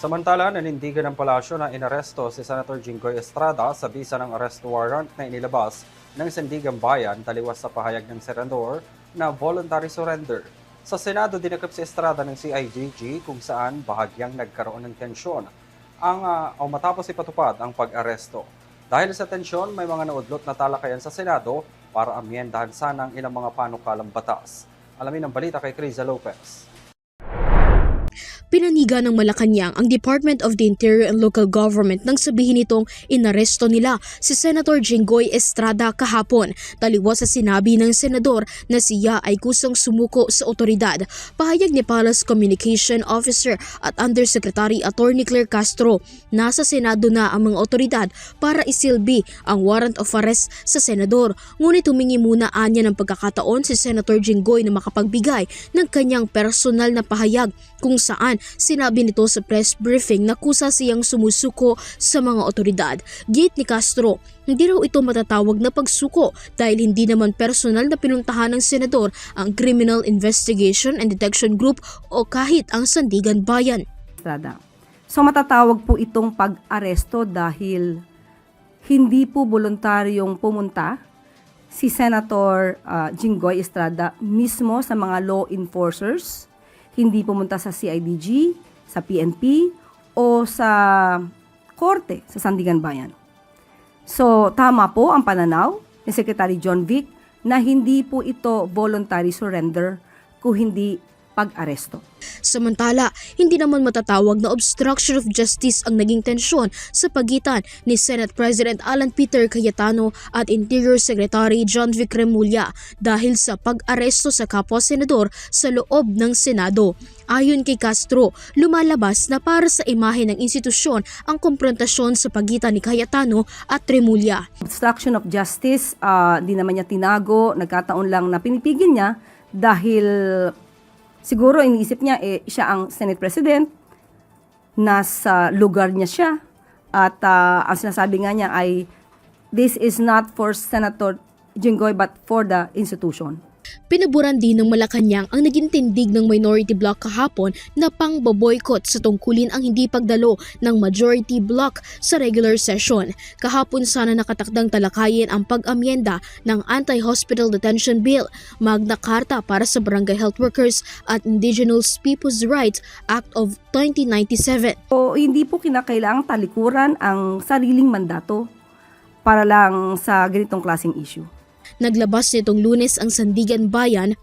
Samantala, nanindigan ng palasyo na inaresto si Senator Jinggoy Estrada sa bisa ng arrest warrant na inilabas ng Sandigan Bayan taliwas sa pahayag ng senador na voluntary surrender. Sa Senado, dinakip si Estrada ng CIDG kung saan bahagyang nagkaroon ng tensyon matapos ipatupad ang pag-aresto. Dahil sa tensyon, may mga naudlot na talakayan sa Senado para amyendahan sana ang ilang mga panukalang batas. Alamin ang balita kay Criza Lopez. Pinaniga ng Malacanang ang Department of the Interior and Local Government nang sabihin nitong inaresto nila si Senator Jinggoy Estrada kahapon taliwas sa sinabi ng senador na siya ay kusang sumuko sa otoridad. Pahayag ni Palace Communication Officer at Undersecretary Attorney Claire Castro, nasa Senado na ang mga otoridad para isilbi ang warrant of arrest sa senador. Ngunit humingi muna anya ng pagkakataon si Senator Jinggoy na makapagbigay ng kanyang personal na pahayag kung saan sinabi nito sa press briefing na kusa siyang sumusuko sa mga otoridad. Gate ni Castro, hindi raw ito matatawag na pagsuko dahil hindi naman personal na pinuntahan ng senador ang Criminal Investigation and Detection Group o kahit ang Sandigan Bayan. So matatawag po itong pag-aresto dahil hindi po voluntaryong pumunta si Senator Jinggoy Estrada mismo sa mga law enforcers, hindi pumunta sa CIDG, sa PNP, o sa korte sa Sandigan Bayan. So, tama po ang pananaw ni Secretary John Vic na hindi po ito voluntary surrender kung hindi pag-aresto. Samantala, hindi naman matatawag na obstruction of justice ang naging tensyon sa pagitan ni Senate President Alan Peter Cayetano at Interior Secretary John Vic Remulla dahil sa pag-aresto sa kapwa-senador sa loob ng Senado. Ayon kay Castro, lumalabas na para sa imahe ng institusyon ang komprontasyon sa pagitan ni Cayetano at Remulla. Obstruction of justice, di naman niya tinago, nagkataon lang na pinipigil niya dahil siguro iniisip niya siya ang Senate President, nasa lugar niya siya, at ang sinasabi nga niya ay this is not for Senator Jinggoy but for the institution. Pinaburan din ng Malacanang ang naging tindig ng minority bloc kahapon na pang-boboykot sa tungkulin ang hindi pagdalo ng majority bloc sa regular session. Kahapon sana nakatakdang talakayin ang pag-amyenda ng Anti-Hospital Detention Bill, Magna Carta para sa Barangay Health Workers at Indigenous People's Rights Act of 2097. So, hindi po kinakailangang talikuran ang sariling mandato para lang sa ganitong klaseng issue. Naglabas nitong Lunes ang Sandigan Bayan,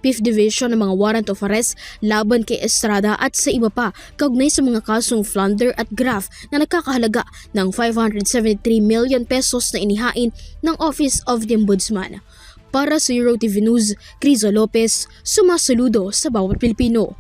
5th Division ng mga warrant of arrest laban kay Estrada at sa iba pa kaugnay sa mga kasong plunder at graft na nakakahalaga ng 573 million pesos na inihain ng Office of the Ombudsman. Para sa Euro TV News, Criza Lopez, sumasaludo sa bawat Pilipino.